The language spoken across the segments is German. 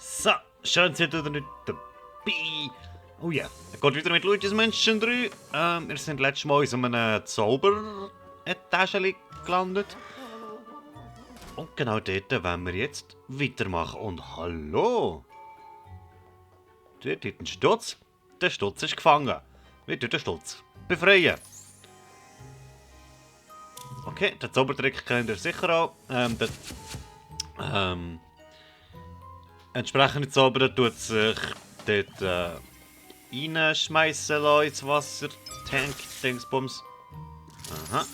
So, schön seid ihr nicht dabei. Oh ja, er geht wieder mit Luigi's Mansion 3. Wir sind letztes Mal in so einem Zauber-Etage gelandet. Und genau dort wollen wir jetzt weitermachen. Und hallo! Dort hat ein Stutz. Der Stutz ist gefangen. Wir tun den Stutz befreien. Okay, den Zaubertrick kennt ihr sicher auch. Entsprechende Zauber tut sich dort reinschmeißen lassen ins Wasser. Tank, Dingsbums. Aha.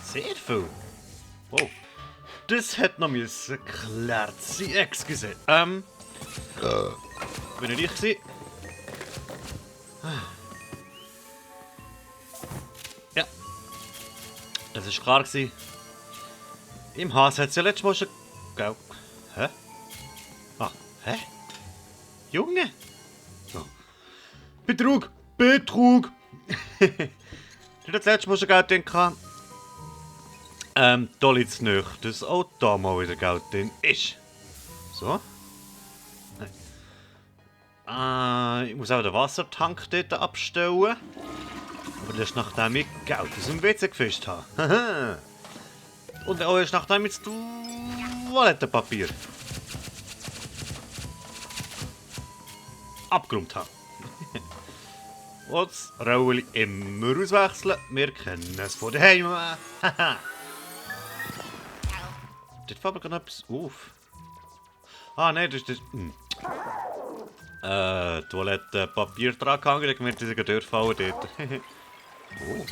Sehr viel. Wow. Das hätte noch geklärt sein. Excuse. Bin ich gewesen? Ja. Das war klar gewesen. Im Haus hat es ja letztes Mal schon... Hä? Ah, hä? Junge? Oh. Betrug! Betrug! Du hast das letzte Mal schon Geld drin gehabt. Da liegt es nicht, dass auch da mal wieder Geld drin ist. So. Nein. Ich muss auch den Wassertank dort abstellen. Aber das ist nachdem ich Geld aus dem WC gefischt habe. Und auch erst nachdem ich das Toilettenpapier abgeräumt habe. Und das Rolli immer auswechseln. Wir kennen es von daheim. Dort fällt mir gerade etwas auf. Ah nein, das ist das... Toilettenpapier dran gehangen, dann wird dieser durchfallen dort. Oh.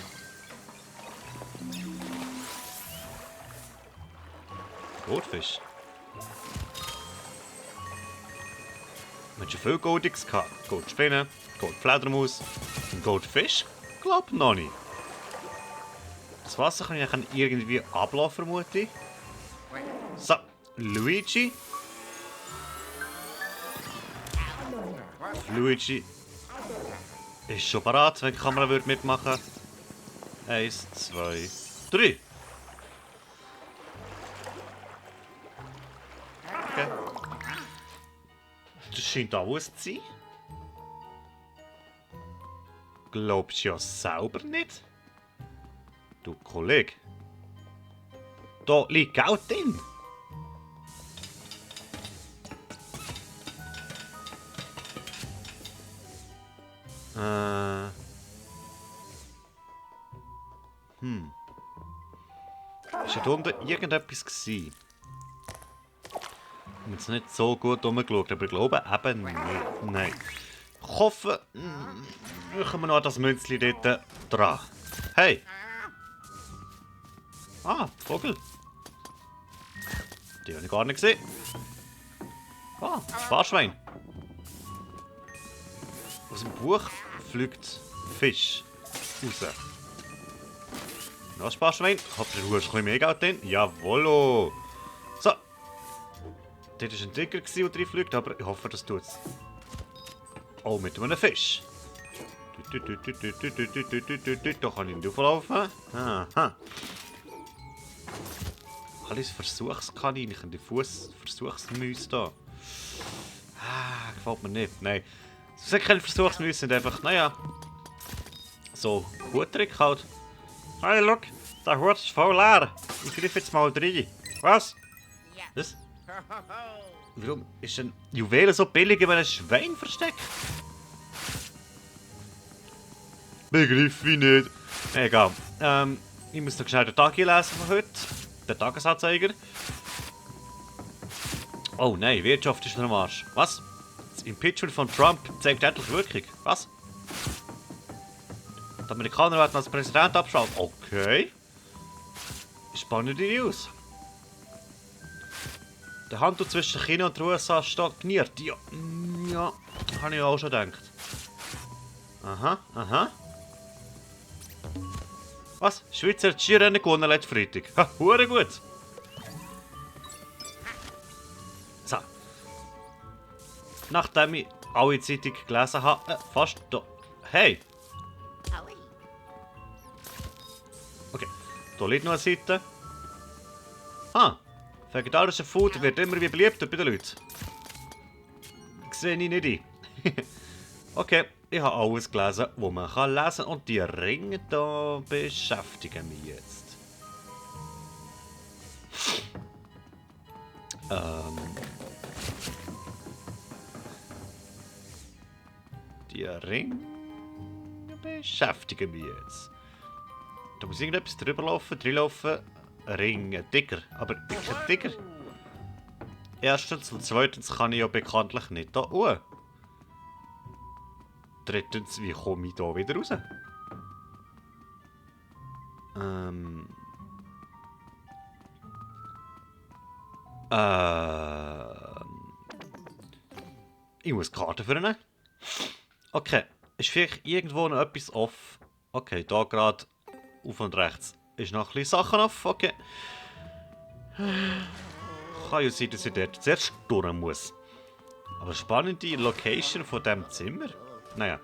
Goldfisch. Wir hatten schon viel Goldiges gehabt. Goldspinne, Goldfledermaus, ein Goldfisch? Glaub noch nicht. Das Wasser kann ich irgendwie ablaufen, vermute ich. So, Luigi. Luigi ist schon bereit, wenn die Kamera mitmachen würde. 1, 2, 3. Okay. Das scheint alles zu sein. Glaubst du ja selber nicht? Du Kollege. Da liegt Geld drin. Ist da unten irgendetwas gewesen? Ich habe jetzt nicht so gut umgeschaut, aber ich glaube eben nicht. Nein. Ich hoffe, machen wir noch das Münzli dort dran. Hey! Ah, Vogel. Die habe ich gar nicht gesehen. Ah, Sparschwein. Aus dem Buch fliegt Fisch raus. Noch ein Sparschwein. Habt ihr ein bisschen mehr Geld drin? Jawollo. So. Dort war ein Tiger, der reinfliegt, aber ich hoffe, das tut es. Oh, mit einem Fisch. Da kann ich nicht auflaufen. Aha. Alles Versuchskaninchen, die Versuchsmäuse da. Ah, gefällt mir nicht. Nein. Es sind keine Versuchsmäuse, sind einfach, naja. So, Huttrick halt. Hey, look, der Hut ist voll leer. Ich greife jetzt mal rein. Was? Was? Warum ist ein Juwel so billig in einem Schwein versteckt? Begriff ich nicht. Egal. Ich muss noch schnell den Tag hier lesen von heute. Den Tagesanzeiger. Oh nein, Wirtschaft ist noch am Arsch. Was? Das Impeachment von Trump zeigt endlich Wirkung. Was? Die Amerikaner werden als Präsident abschalten. Okay. Spannende News. Der Handel zwischen China und den USA stagniert. Ja, ja, habe ich auch schon gedacht. Aha, aha. Was? Schweizer hat Skirennen gewonnen letzten Freitag. Ha, hure gut. So. Nachdem ich alle Zeitung gelesen habe, fast da. Hey! Okay, da liegt noch eine Seite. Ah, Vegetarische Food wird immer wie beliebter bei den Leuten. Sehe ich nicht ein. Okay, ich habe alles gelesen, was man lesen kann. Und die Ringe hier beschäftigen mich jetzt. Die Ringe beschäftigen mich jetzt. Da muss irgendetwas drüber laufen, dreinlaufen. Ringe, Digger. Aber ich bin kein Digger. Erstens und zweitens kann ich ja bekanntlich nicht da hoch. Drittens, wie komme ich da wieder raus? Ich muss Karten führen. Okay, ist vielleicht irgendwo noch etwas off? Okay, da gerade auf und rechts ist noch ein bisschen Sachen off. Okay. Kann ja sein, dass ich dort zuerst durch muss. Aber spannende Location von diesem Zimmer. Naja,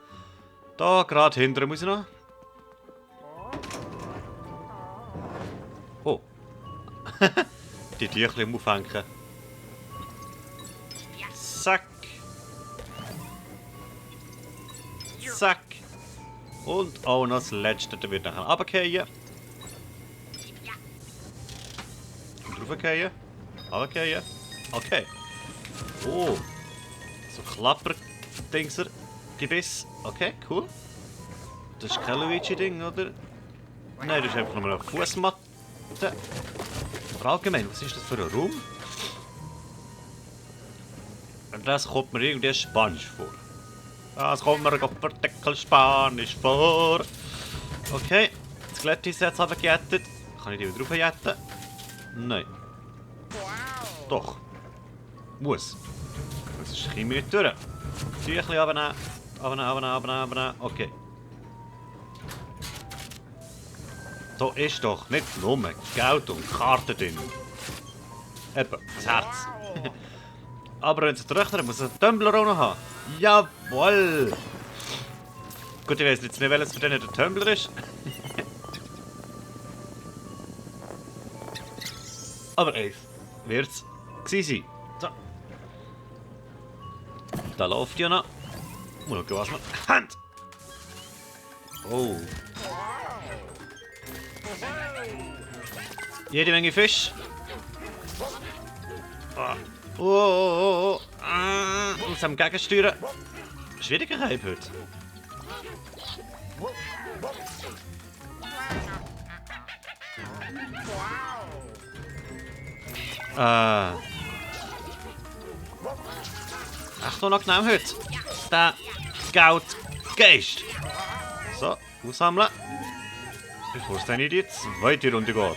da gerade hinten muss ich noch. Oh. Die Tücher aufhängen. Zack. Zack. Und auch noch das letzte, da wird nachher runterfallen. Draufgehen. Runterfallen. Okay. Oh. So Klapper-Dingser. Gebiss. Okay, cool. Das ist kein Luigi-Ding, oder? Nein, das ist einfach nur eine Fußmatte. Aber allgemein, was ist das für ein Raum? Das kommt mir irgendwie Spanisch vor. Das kommt mir verdeckel Spanisch vor. Okay, das Skelett ist jetzt runtergejettet. Kann ich die wieder draufjetten? Nein. Doch. Muss. Das ist ein nicht durch. Tüchli abnehmen. Abnehmen. Okay. Da ist doch nicht nur Geld und Karten drin. Eben, das Herz. Aber wenn es rechnet, muss es einen Tumbler auch noch haben. Jawohl! Gut, ich weiß jetzt nicht, welches von denen der Tumbler ist. Aber ey, wird es gewesen sein. So. Da läuft ja noch. Mal schauen, was wir haben. Oh. Jede Menge Fisch. Oh. Muss am Gegensteuern. Schwierigkeit heute. Echt noch genau heute. Der Geldgeist. So, aussammeln. Bevor es dann in die zweite Runde geht.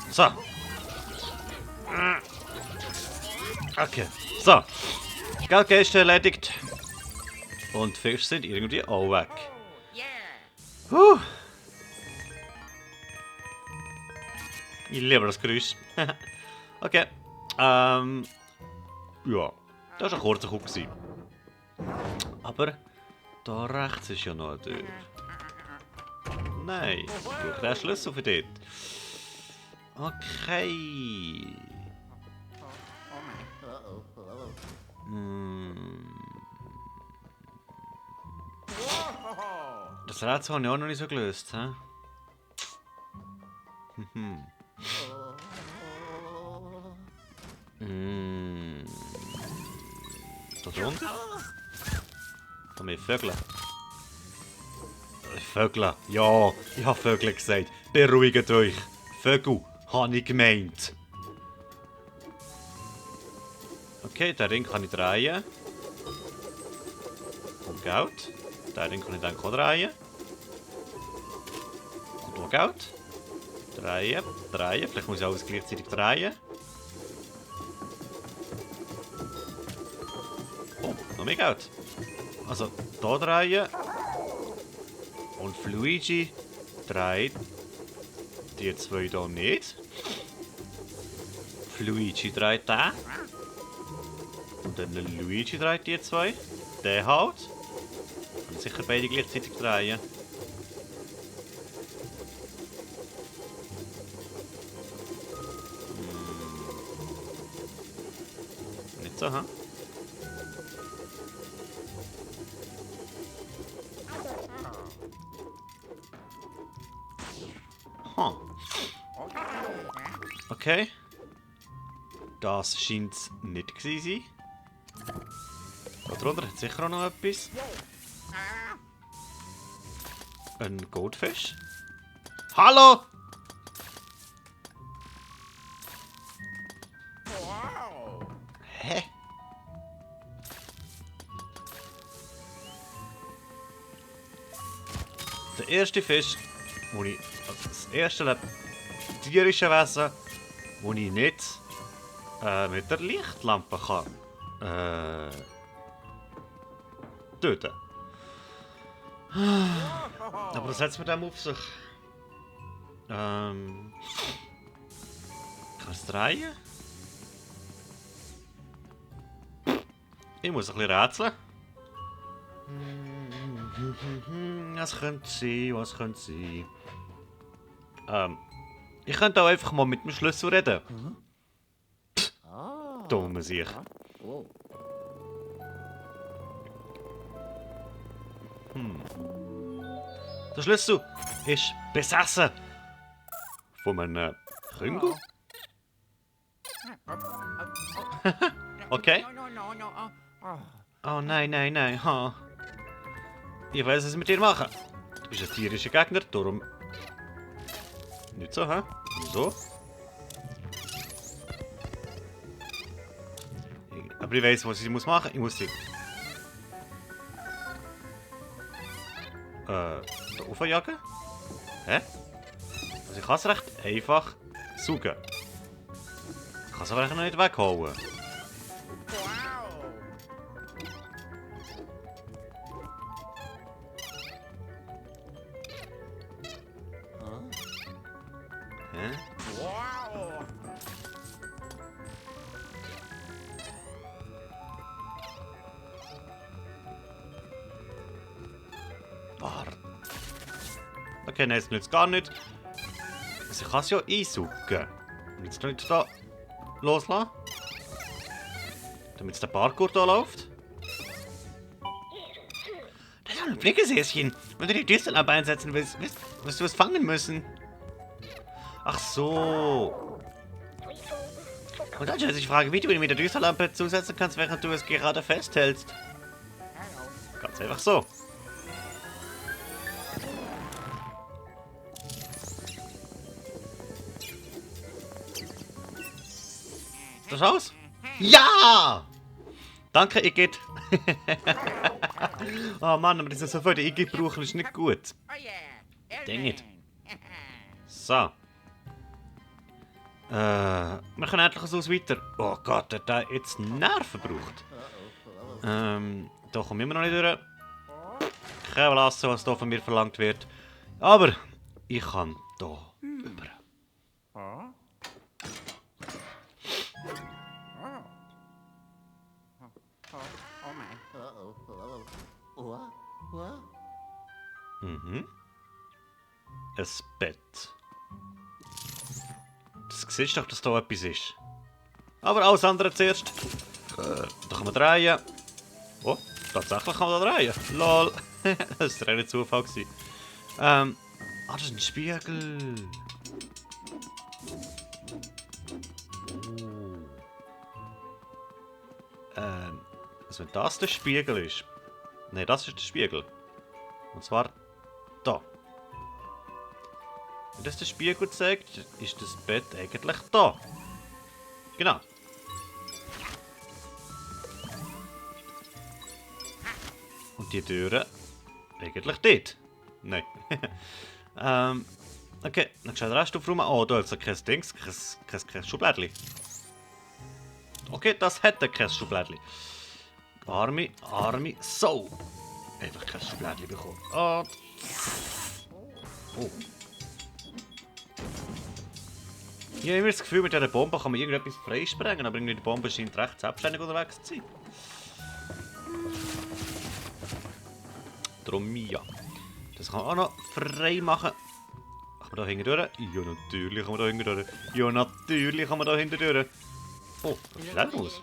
So. Okay. So. Geldgeist erledigt. Und die Fische sind irgendwie auch weg. Ich liebe das Geräusch. Okay. Ja. Das war ein kurzer Kuck. Aber da rechts ist ja noch eine Tür. Nein, ich brauche den Schlüssel für dort. Okay. Das Rätsel habe ich auch noch nicht so gelöst. He? Da drunter? Da haben wir Vögel. Vögel. Ja, ich habe Vögel gesagt. Beruhigt euch. Vögel, habe ich gemeint. Okay, den Ring kann ich drehen. Und Geld. Den Ring kann ich dann auch drehen. Und noch Geld. Drehen. Vielleicht muss ich alles gleichzeitig drehen. Oh, noch mehr Geld. Also, hier drehen. Und Luigi dreht die zwei hier nicht. Luigi dreht den. Und dann Luigi dreht die zwei. Der halt. Und sicher beide gleichzeitig drehen. Nicht so, hä? Huh. Okay. Das scheint es nicht gewesen zu sein. Da drunter hat sicher auch noch etwas. Ein Goldfisch. Hallo! Hä? Der erste Fisch, wo ich, also das erste tierische Wesen, wo ich nicht mit der Lichtlampe kann töten. Aber was hat es mit dem auf sich? Kann ich es drehen? Ich muss ein bisschen rätseln. Was könnte sein? Was könnte sein? Ich könnte auch einfach mal mit dem Schlüssel reden. Pff, dumme Sicht. Der Schlüssel ist besessen. Von einem Küngel? Okay. Oh nein, nein, nein. Ha. Ich weiß, was ich mit dir machen. Du bist ein tierischer Gegner, darum... Nicht so, hä? So. Aber ich weiß, was ich machen muss. Ich muss sie... da raufjagen? Hä? Also ich kann es recht einfach saugen. Ich kann es aber noch nicht weghauen. Hä? Warte. Okay, nein, es nützt gar nicht. Also ich kann es ja einsaugen. Und jetzt kann ich da loslassen. Damit es der Parkour da läuft. Das ist ein Flickesäschen. Wenn du die Düsterlampe einsetzen willst, wirst du was fangen müssen. Ach so. Und dann stellt sich die Frage, wie du ihn mit der Düsterlampe zusetzen kannst, während du es gerade festhältst. Ganz einfach so. Das aus? Ja! Danke, Igitt. Oh Mann, aber das ist so viel Igitt brauchen, ist nicht gut. Dang it. So. Wir können endlich so weiter. Oh Gott, der hat jetzt Nerven gebraucht. Da kommen wir immer noch nicht durch. Kein Lassen, was hier von mir verlangt wird. Aber ich kann hier über. Mhm. Ein Bett. Das siehst doch, dass da etwas ist. Aber alles andere zuerst. Da kann man drehen. Oh, tatsächlich kann man da drehen. Lol. Das war ein Zufall. Das ist ein Spiegel. Also wenn das der Spiegel ist. Nein, das ist der Spiegel. Und zwar da. Wenn das der Spiegel zeigt, ist das Bett eigentlich da. Genau. Und die Türe eigentlich dort. Nein. Okay, dann schaut den Rest aufräumen. Oh, da hat es kein Dings, kein Schublädchen. Okay, das hätte kein Schublädchen. Arme Sau. Einfach kein Schublädchen bekommen. Oh. Ich habe immer das Gefühl, mit dieser Bombe kann man irgendetwas freisprengen, aber irgendwie die Bombe scheint recht selbstständig unterwegs zu sein. Darum ja. Das kann man auch noch frei machen. Kann man da hinten durch? Ja, natürlich kann man da hinten durch. Ja, natürlich kann man da hinten durch. Oh, das ist Schnellmaus.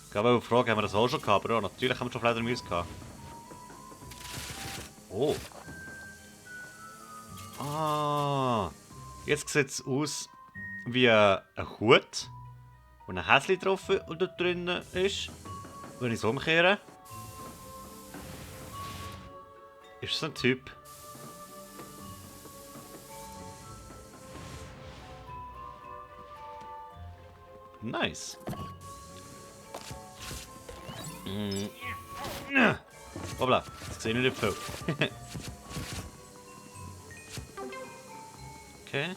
Ich wollte fragen, haben wir das auch schon gehabt? Aber ja, natürlich haben wir schon Fledermäuse gehabt. Oh. Ah. Jetzt sieht es aus wie ein Hut, wo ein Häschen drauf und da drinnen ist. Wenn ich es umkehre, ist es ein Typ. Nice. Hoppla, das sehe ich nicht viel. Okay.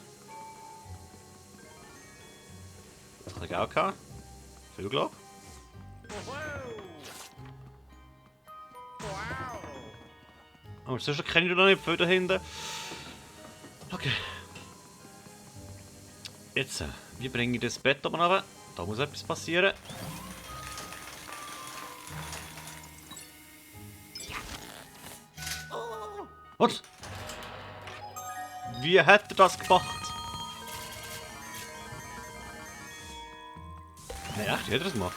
Das kann ich auch gehabt. Viel glaub. Aber sonst kenne ich noch nicht viel da hinten. Okay. Jetzt, wie bringe ich das Bett oben runter? Da muss etwas passieren. Was? Wie hat er das gemacht? Nein, echt, wie hat er das gemacht?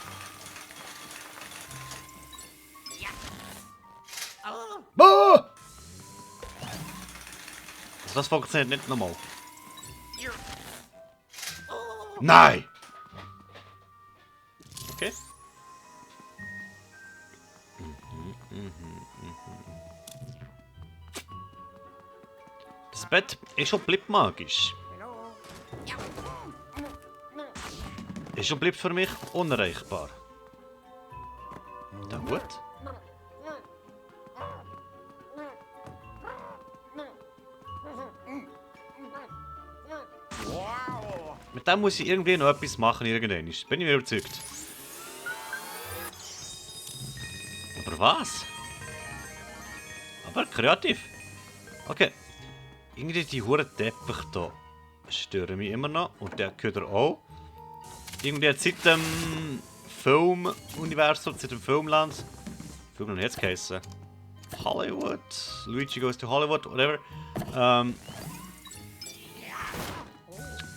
Ah! Das funktioniert nicht normal. Nein! Okay. Das Bett ist schon bleibt magisch. Ist schon bleibt für mich unerreichbar. Der Hut? Mit dem muss ich irgendwie noch etwas machen, irgendwann. Bin ich mir überzeugt. Aber was? Aber kreativ. Okay. Irgendwie die huren Teppich hier stören mich immer noch. Und der gehört auch. Irgendwie seit dem Film-Universum, seit dem Filmland. Filmland hat es geheißen. Hollywood. Luigi Goes to Hollywood, whatever.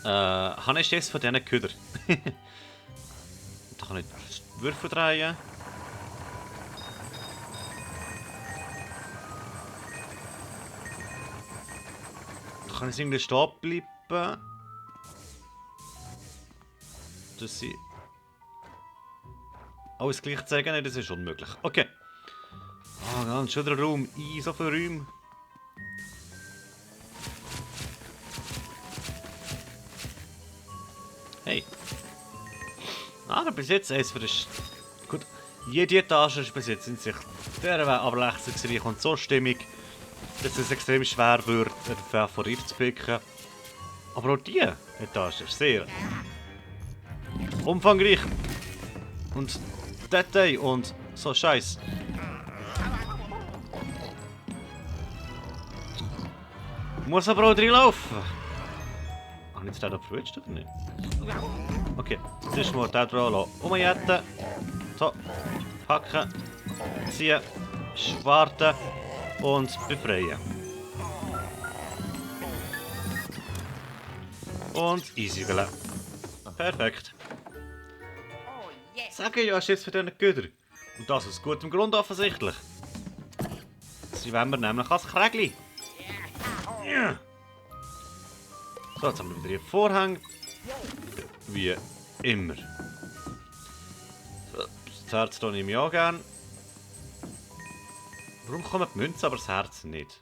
Habe ich jetzt von diesen Köder. Da kann ich Würfel drehen. Da kann ich irgendwie stehen bleiben. Dass sie alles gleich zeigen, nein, das ist unmöglich. Okay. Ah, ganz schön der Raum. So viel Räume. Hey. Aber bis jetzt eins für das. Gut. Jede Etage ist bis jetzt in sich sehr abwechslungsreich und so stimmig, dass es extrem schwer wird, einen Favorit zu picken. Aber auch diese Etage ist sehr umfangreich. Und Detail und so Scheiß. Muss aber auch drin laufen. Habe ich jetzt den noch verwünscht oder nicht? Okay, zuerst mal den hier umjetten. So, packen, ziehen, schwarten und befreien. Und einsiegeln. Perfekt. Sage ja, ist jetzt für diesen Götter. Und das aus gutem Grund offensichtlich. Sie wollen wir nämlich als Krägli. Ja. So, jetzt haben wir wieder einen Vorhang. Wie immer. So, das Herz hier nehme ich auch gerne. Warum kommen die Münzen, aber das Herz nicht?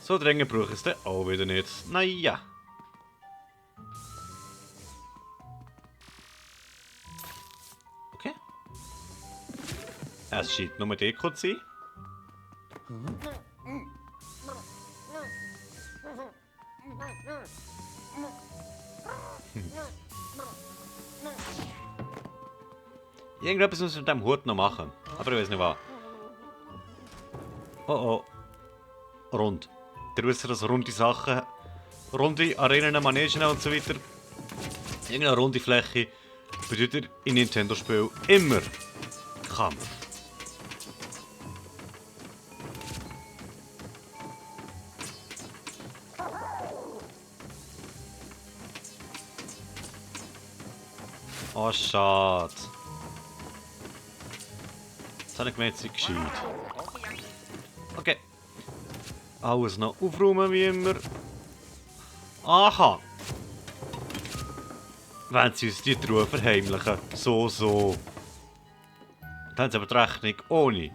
So dringend brauche ich es dann auch wieder nicht. Naja. Okay. Es scheint nur Deko zu sein. Irgendetwas muss ich mit dem Hut noch machen. Aber ich weiß nicht was. Oh oh. Rund. Der wisst ja, dass runde Sachen, runde Arenen, Manegen und so weiter, irgendeine runde Fläche bedeutet in Nintendo-Spielen immer Kampf. Oh, schade. Jetzt habe ich gemeint, sie gescheit. Okay. Alles noch aufräumen wie immer. Aha. Wenn sie uns die Truhe verheimlichen. So. Dann haben sie aber die Rechnung ohne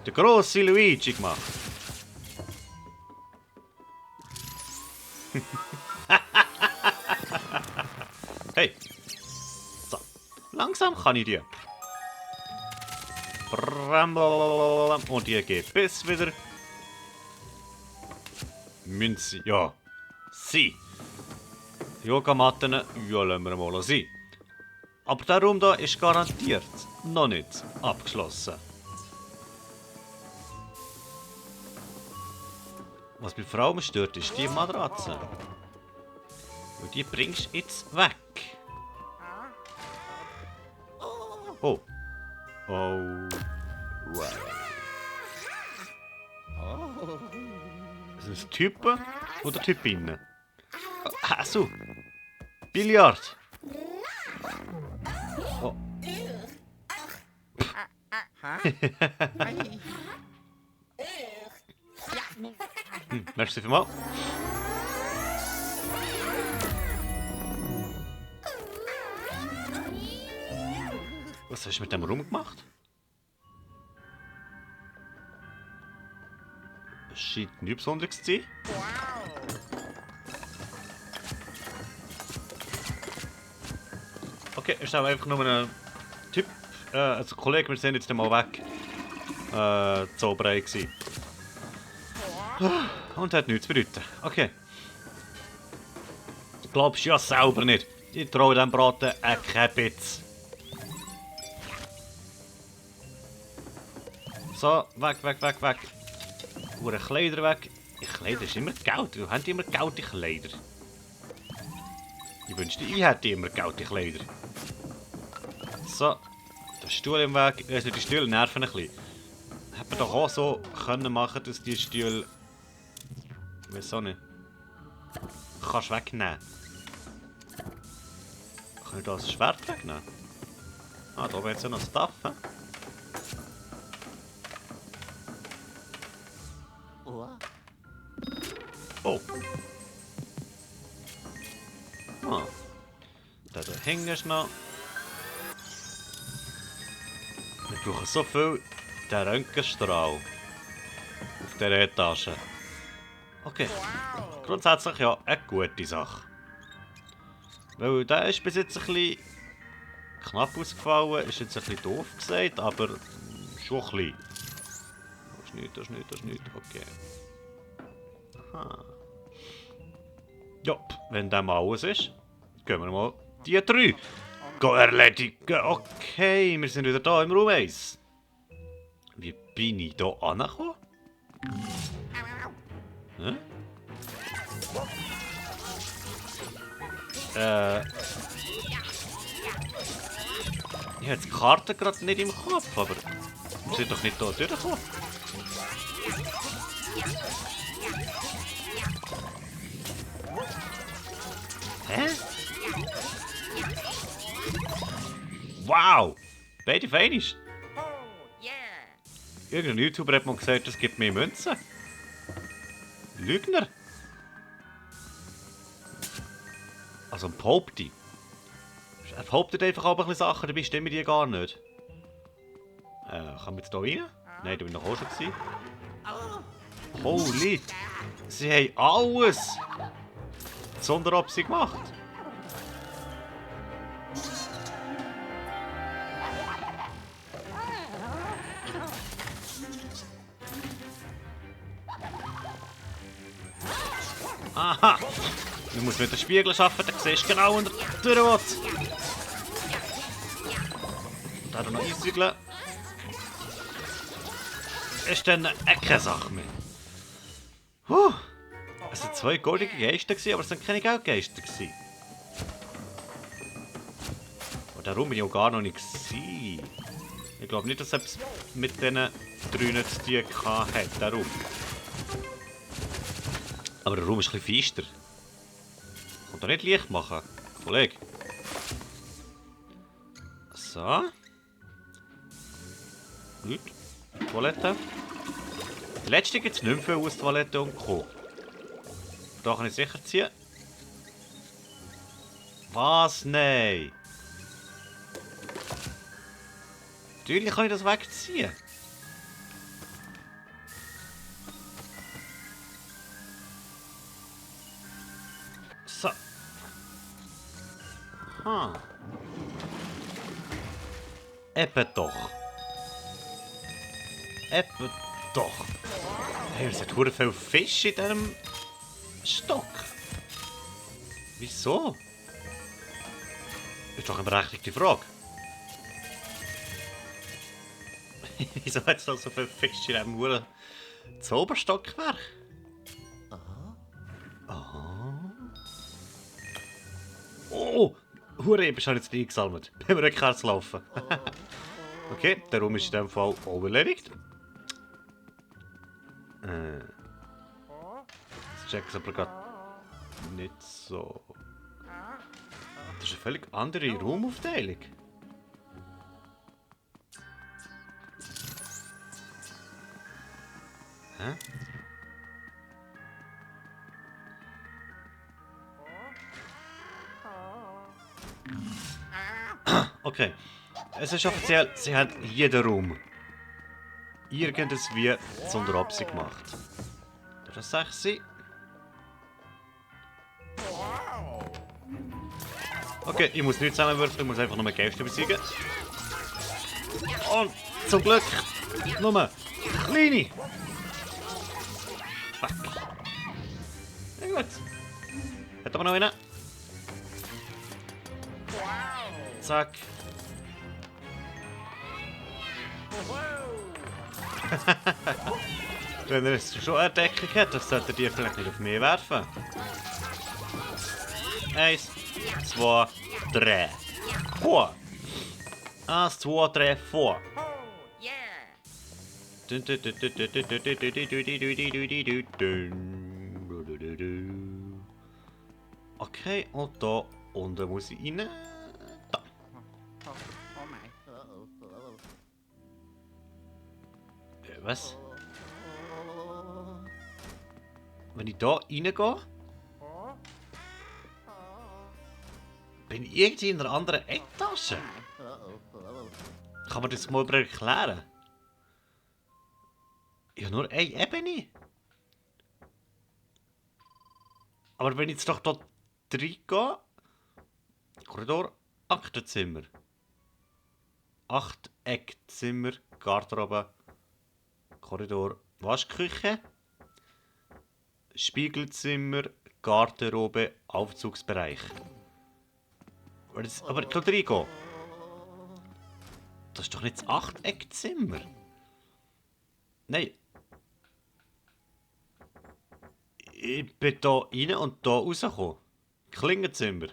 den grossen Luigi gemacht. Hey. So. Langsam kann ich die. Und die geht bis wieder. Münze, ja. Sie. Yogamatten, ja, lassen wir mal sein. Aber der Raum hier ist garantiert noch nicht abgeschlossen. Was mich vor allem stört, ist die Matratze. Und die bringst du jetzt weg. Oh. Oh. Right. Sind es Typen oder Typinnen? Achso. Billard. Oh. Merci vielmals. Was hast du mit dem Raum gemacht? Es scheint nichts Besonderes zu sein. Okay, ist auch einfach nur ein Typ. Also Kollege, wir sind jetzt mal weg. Zauberei gewesen. Und hat nichts zu bedeuten. Okay. Glaubst du ja selber nicht. Ich traue dem Braten kein Bitz. So, weg. Uhr Kleider weg. Kleider ist immer Geld. Wir haben immer Geld in Kleider. Ich wünschte, ich hätte immer Geld in Kleider. So, der Stuhl im Weg. Also die Stühle nerven ein bisschen. Hätte man doch auch so können machen, dass die Stühle... Ich weiß auch nicht. Kannst du wegnehmen. Kann ich das Schwert wegnehmen? Ah, da wird es ja noch Stuff. He? Oh. Ah. Da hängt noch. Wir brauchen so viel den Röntgenstrahl auf dieser Etage. Okay. Grundsätzlich ja eine gute Sache. Weil der ist bis jetzt ein bisschen knapp ausgefallen, ist jetzt ein bisschen doof gesagt, aber schon ein bisschen. Das ist nicht. Okay. Aha. Ja, wenn das mal alles ist, gehen wir mal die 3 erledigen. Okay, wir sind wieder da im Raum 1. Wie bin ich hier angekommen? Hä? Ich habe die Karte gerade nicht im Kopf, aber wir sind doch nicht hier durchgekommen. Hä? Wow! Beide feinisch. Irgendein YouTuber hat mal gesagt, es gibt mehr Münzen. Lügner. Also ein Behaupti. Er behauptet einfach aber ein bisschen Sachen, dabei stimmen die gar nicht. Kann man jetzt hier rein? Nein, da bin ich noch auch schon gewesen. Holy! Sie haben alles! Sonderabsicht gemacht. Aha! Du musst mit dem Spiegel arbeiten, dann siehst du genau unter der Tür. Da noch einsiedeln. Ist dann keine Sache mehr. Es waren 2 goldige Geister, aber es waren keine Geldgeister. Und darum bin ich auch gar noch nicht gewesen. Ich glaube nicht, dass es mit diesen 3 nicht zu tun hatte. Darum. Aber der Raum ist ein bisschen feister. Kommt da nicht Licht machen, Kollege. So. Gut. Toilette. Die letzte gibt es nicht mehr viel aus Toilette und Co. Da kann ich sicher ziehen. Was? Nein. Natürlich kann ich das wegziehen. So. Eben doch. Eben doch. Hey, es hat verdammt viel Fisch in diesem Stock. Wieso? Das ist doch eine berechtigte Frage. Wieso hat es da so viel Fisch in diesem verdammten Zauberstockwerk? Aha. Oh! Hure, ich bin jetzt eingesammelt. Beim Rückwärts laufen. Okay, der Raum ist in diesem Fall auch erledigt. Das checkt aber gerade nicht so. Das ist eine völlig andere Raumaufteilung. Hä? Okay. Es ist offiziell, sie hat jeden Raum irgendwie zur Absicht gemacht. Das sage sie. Okay, ich muss nicht zusammenwürfeln, ich muss einfach nur Geister besiegen. Und zum Glück nur kleine. Fuck. Ja gut. Hat aber noch einen. Zack. Wenn er jetzt schon eine Deckung hat, dann sollte er die vielleicht nicht auf mich werfen. 1, 2, 3. Vor. 1, 2, 3, vor. Okay, und da unten muss ich rein. Da. Was? Wenn ich da reingehe, bin ich irgendwie in einer anderen Etage. Kann man das mal erklären? Ich habe nur eine Ebene. Aber wenn ich jetzt doch dort reingehe, Korridor, Aktenzimmer. Achteckzimmer, Garderobe, Korridor, Waschküche, Spiegelzimmer, Garderobe, Aufzugsbereich. Aber ich kann reingehen. Das ist doch nicht das Achteckzimmer. Nein. Ich bin hier rein und hier rausgekommen. Klingenzimmer.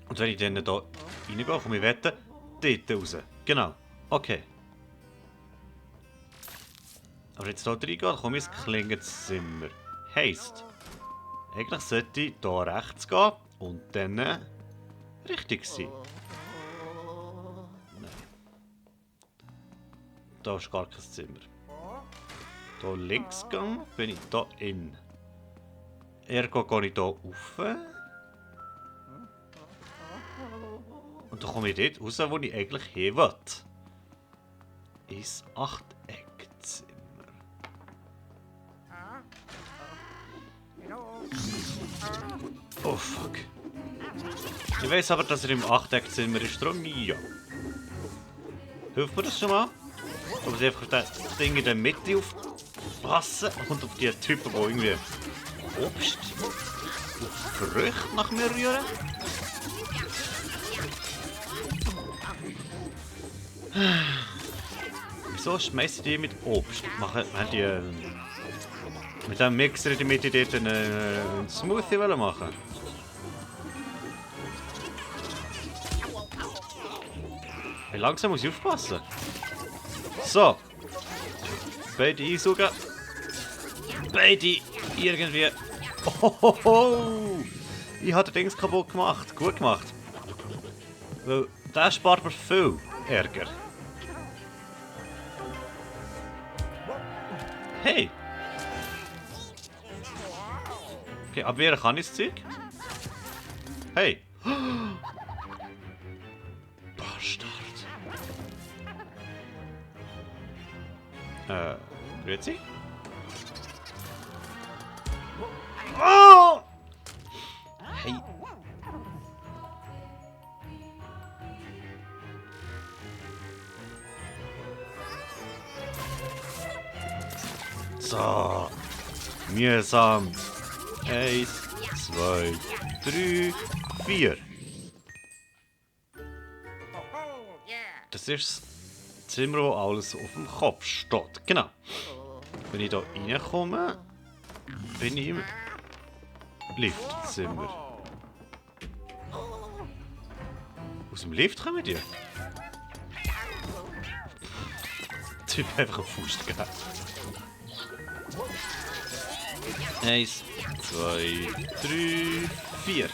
Und wenn ich dann hier reingehe, komme ich wetten, dort raus. Genau. Okay. Aber jetzt hier reingehe, komme ich ins Klingenzimmer. Heisst, eigentlich sollte ich hier rechts gehen und dann richtig sein. Nein. Da ist gar kein Zimmer. Hier links gehen, bin ich hier in. Ergo gehe ich hier rauf. Und dann komme ich dort raus, wo ich eigentlich hin will. Ins Achteckzimmer. Oh fuck. Ich weiss aber, dass er im Achteckzimmer ist, darum ja. Hilft mir das schon mal? Da muss ich einfach das Ding in der Mitte aufpassen und auf die Typen, die irgendwie Obst und Früchte nach mir rühren. Wieso schmeißen die mit Obst? Machen die mit dem Mixer in der Mitte dort einen Smoothie machen? Wie langsam muss ich aufpassen? So. Beide einsaugen. Beide irgendwie. Ohoho. Ich habe den Dings kaputt gemacht. Gut gemacht. Weil der spart mir viel Ärger. Hey! Okay, abwehren kann ich das Zeug? Hey! Bastard. Grüezi? Oh! Hey! So. Mühsam. 1, 2, 3, 4. Das ist das Zimmer, wo alles auf dem Kopf steht. Genau. Wenn ich hier reinkomme, bin ich im Liftzimmer. Aus dem Lift kommen die? Der Typ hat einfach einen Fuß gegeben. 1, 2, 3, 4.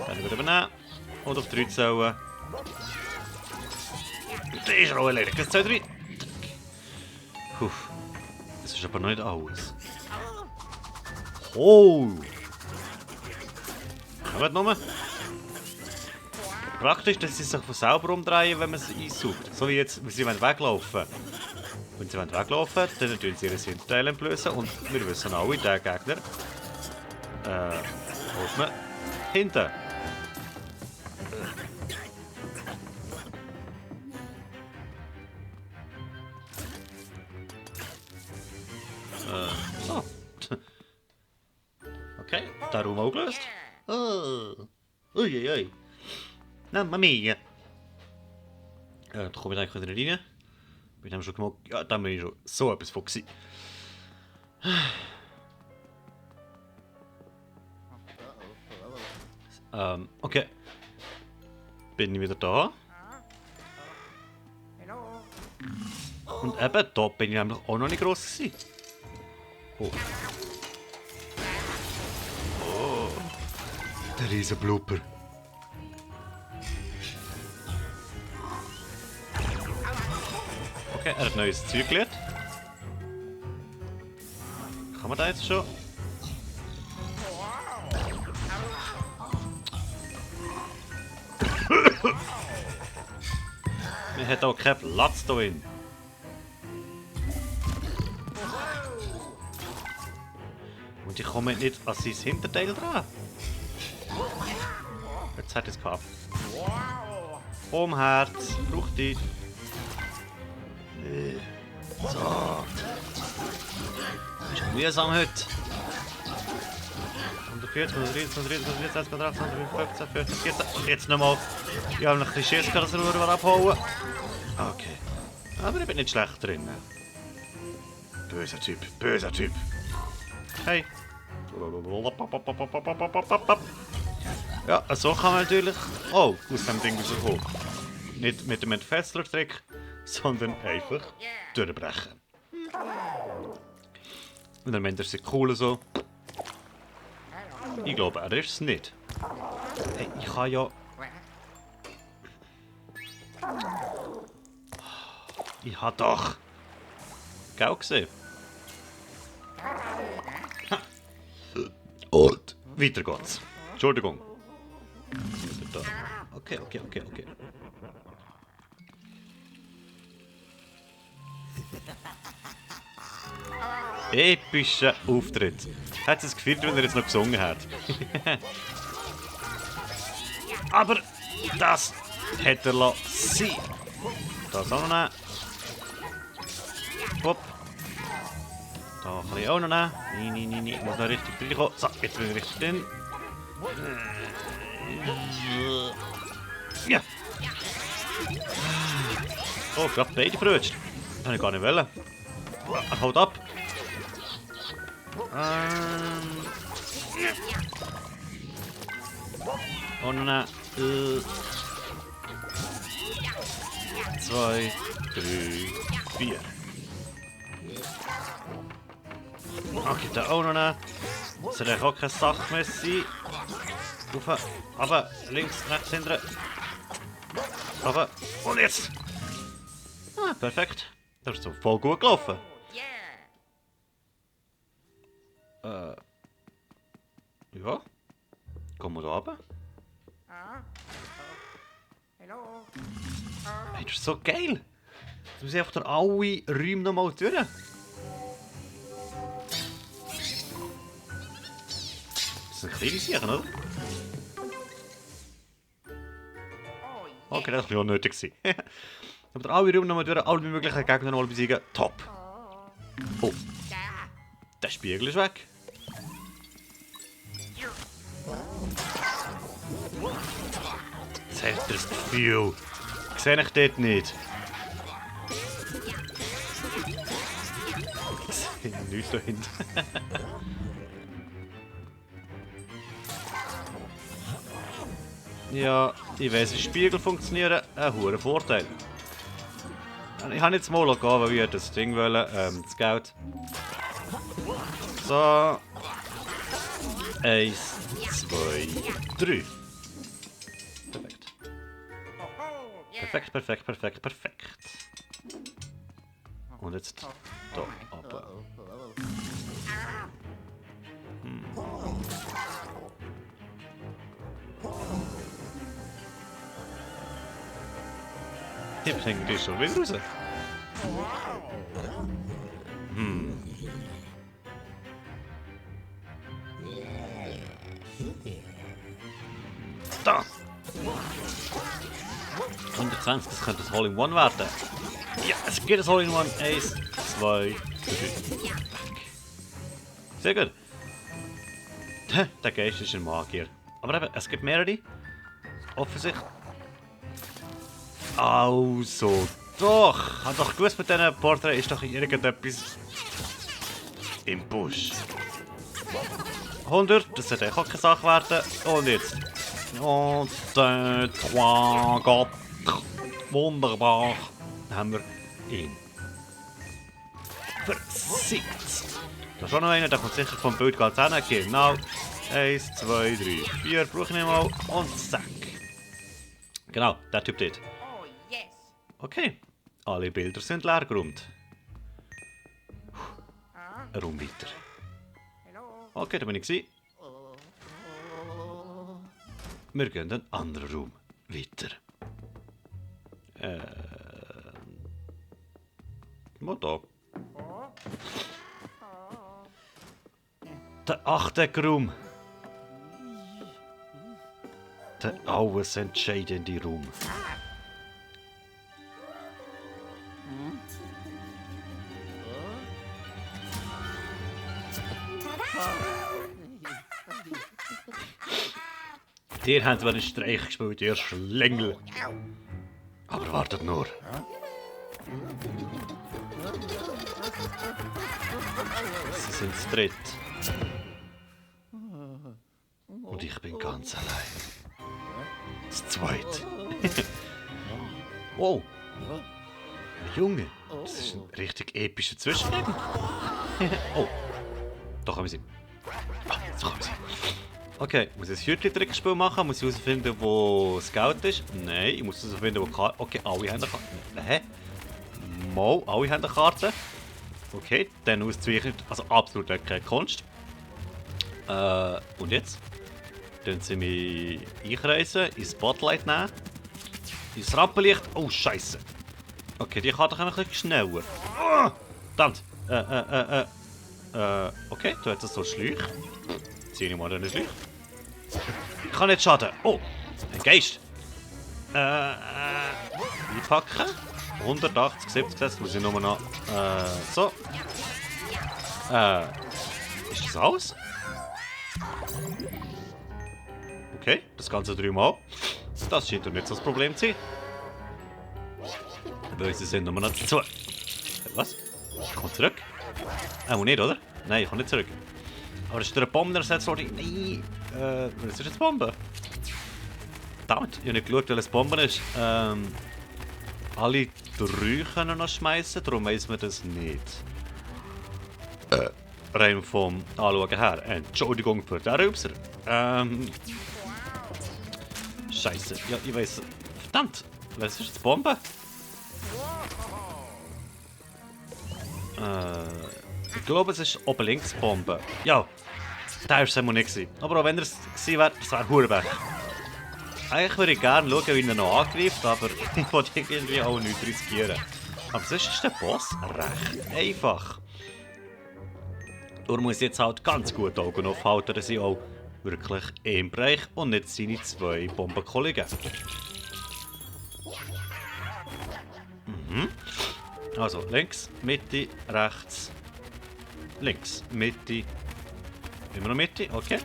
Dann wieder übernehmen. Und auf 3 zählen. Das ist auch erledigt. 1, 2, 3. Puh. Das ist aber noch nicht alles. Oh! Kommt nochmal. Praktisch, dass sie sich von selber umdrehen, wenn man sie einsaugt. So wie jetzt, wenn sie weglaufen. Wenn sie weglaufen, dann tun sie ihre Hinterteile entblößen und wir wissen alle, der Gegner holt man hinten. So. Okay, der Raum auch gelöst. Oh. Uiuiui. Mamma mia. Da komme ich eigentlich wieder rein. Wir haben schon gemacht. Ja, da bin ich schon so etwas von gewesen. Okay. Bin ich wieder da. Und eben, da bin ich nämlich auch noch nicht gross gewesen. Oh. Oh. Der riesen Blooper. Okay, er hat neues Zeug gelernt. Kann man da jetzt schon? Wir haben auch keinen Platz da drin. Und ich komme nicht an sein Hinterteil dran. Jetzt hat es gehabt. Vom Herz, braucht die. So. Ist schon mühsam heute. 140, 130, 130, 140, 130, 115, 15, 14. Und jetzt nochmal. Ich habe noch ein bisschen Schiss, dass wir nur abhauen. Okay. Aber ich bin nicht schlecht drin. Böser Typ, böser Typ. Hey. Ja, so kann man natürlich auch aus dem Ding rauskommen. Nicht mit dem Entfessler-Trick, sondern einfach durchbrechen. Und dann meint er sich cool so. Ich glaube, er ist es nicht. Hey, ich kann ja... Ich habe doch... Gell gesehen. Und weiter geht's. Entschuldigung. Okay. Epischer Auftritt. Hat es gefühlt, wenn er jetzt noch gesungen hat. Aber das hätte er sein. Das auch noch nehmen. Hopp. Da kann ich auch noch nehmen. Nein. Ich muss noch richtig reinkommen. So, jetzt bin ich richtig drin. Ja. Oh, gerade beide verrutscht. Das kann ich gar nicht wollen. Er haut ab. Und dann 2, 3, 4. Okay, da auch noch. Soll eigentlich auch keine Sache mehr sein. Rauf, runter, links, rechts, hinten. Runter. Und jetzt! Ah, perfekt. Das ist so voll gut gelaufen. Ja. Kommen wir da runter? Hey, das ist so geil! Jetzt muss ich einfach durch alle Räume nochmal durch. Das sind kleine Sachen, oder? Okay, das war unnötig. Aber durch alle Räume nochmal durch, alle möglichen Gegner nochmal besiegen. Top! Oh. Der Spiegel ist weg. Jetzt hat er das Gefühl. Sehe ich dort nicht. Ich sehe nichts da hinten. Ja, ich weiss, wie Spiegel funktionieren. Ein hoher Vorteil. Ich habe jetzt mal gehen, weil wir das Ding wollen. Das Geld. So. 1, 2, 3. Perfekt. Perfekt. Und jetzt da runter. Ich hänge die schon wieder raus. Da! 120, das könnte ein Hole-in-One werden. Ja, es geht ein Hole-in-One. 1, 2, 3. Sehr gut. Der Geist ist ein Magier. Aber eben, es gibt mehrere. Offensichtlich. Also, doch. Ich habe doch gewusst, mit diesen Porträts ist doch irgendetwas im Busch. 100, das sollte auch keine Sache werden. Und jetzt. Und 3, 4. Wunderbar. Dann haben wir ihn. Versiegt. Da ist schon noch einer, der kommt sicher vom Bild ganz hin. Genau. 1, 2, 3, 4. Brauche ich nicht mal. Und zack. Genau, der Typ dort. Okay. Alle Bilder sind leer geräumt. Ein Raum weiter. Okay, da bin ich gewesen. Wir gehen in einen anderen Raum weiter. Mal da. Der 8. Raum. Der alles entscheidende Raum. Ihr habt einen Streich gespielt, ihr Schlängel. Aber wartet nur. Sie sind zu dritt. Und ich bin ganz allein. Zu zweit. Wow. Junge, das ist ein richtig epischer Zwischenleben. Oh, da kommen sie. Ah, so kommen sie. Okay, muss ich ein Hütchen-Trickspiel machen? Muss ich herausfinden, wo das Geld ist? Nein, ich muss herausfinden, wo die Karte... Okay, alle haben eine Karte. Hä? Mal, alle haben eine Karte. Okay, dann auszuweichen. Also absolut keine Kunst. Und jetzt? Dann sie mich einkreisen, ins Spotlight nehmen. Ins Rampenlicht. Oh, Scheiße. Okay, die Karte kann ein bisschen schneller. Oh, verdammt. Okay, du hast so Schläuche. Zieh ich mal den Schläuche. Ich kann nicht schaden. Oh, ein Geist. Einpacken. 180, 70, das muss ich nur noch. So. Ist das alles? Okay, das Ganze 3-mal. Das scheint doch nicht so das Problem zu sein. Weil sie sind nur noch zu. Was? Ich komme zurück? Nicht, oder? Nein, ich komme nicht zurück. Aber ist der Bombe ersetzt worden? Nein! Was ist jetzt Bombe? Verdammt, ich habe nicht geschaut, welches Bombe ist. Alle 3 können noch schmeißen, darum weiss man das nicht. Rein vom Anschauen her. Entschuldigung für den Rübser. Scheiße. Ja, ich weiß. Verdammt! Was ist jetzt Bombe? Ich glaube, es ist oben links Bombe. Ja, da war es nicht. Aber auch wenn er es gewesen wäre, das wäre Hurenberg. Eigentlich würde ich gerne schauen, wie er noch angreift, aber ich wollte irgendwie auch nichts riskieren. Aber sonst ist der Boss recht einfach. Darum muss ich jetzt halt ganz gut Augen aufhalten, dass ich auch wirklich im Bereich und nicht seine 2 Bombenkollegen. Also links, Mitte, rechts, links, Mitte, immer noch Mitte, okay.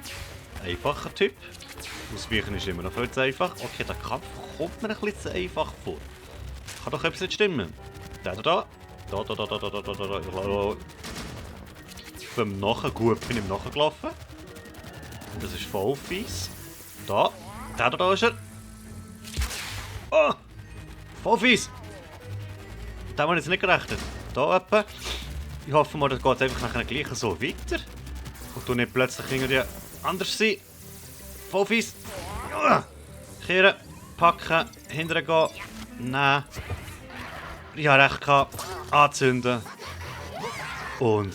Einfacher Typ. Ausweichen ist immer noch viel zu einfach. Okay, der Kampf kommt mir ein bisschen zu einfach vor. Kann doch etwas nicht stimmen. Da. Beim Nachher gut bin ich im Nachher gelaufen. Das ist voll fies. Da ist er. Oh! Voll fies! Da haben wir jetzt nicht gerechnet. Da etwa. Ich hoffe mal, das geht einfach nachher gleich so weiter. Und du nicht plötzlich irgendwie anders sein. Voll fies. Kehren, packen, hinterher gehen. Nein. Ich habe recht gehabt. Anzünden. Und.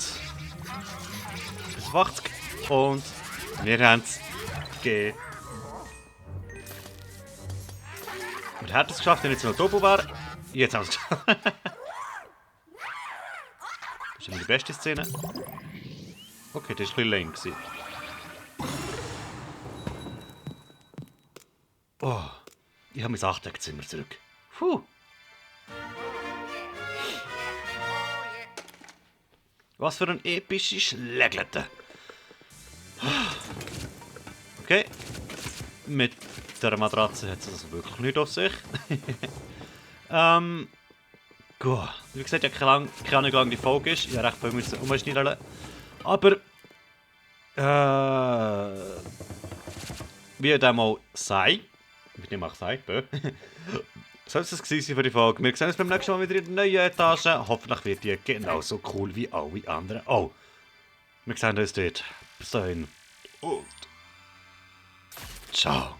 Es wacht. Und. Wir haben es gegeben. Wir hätten es geschafft, wenn jetzt noch doppelt wäre. Jetzt haben wir es geschafft. Das ist immer die beste Szene. Okay, das war ein bisschen lame. Oh, ich habe mein Achteckzimmer zurück. Puh. Was für ein epische Schläglete. Okay. Mit der Matratze hat es also wirklich nicht auf sich. Gut. Wie gesagt, ich habe keine Ahnung, wie lange die Folge ist. Ich habe recht viel umschneiden. Aber wie dem mal sei, wie dem auch sei, soll es das gewesen sein für die Folge. Wir sehen uns beim nächsten Mal wieder in der neuen Etage. Hoffentlich wird die genauso cool wie alle anderen. Oh, wir sehen uns dort. Bis dahin. Und ciao.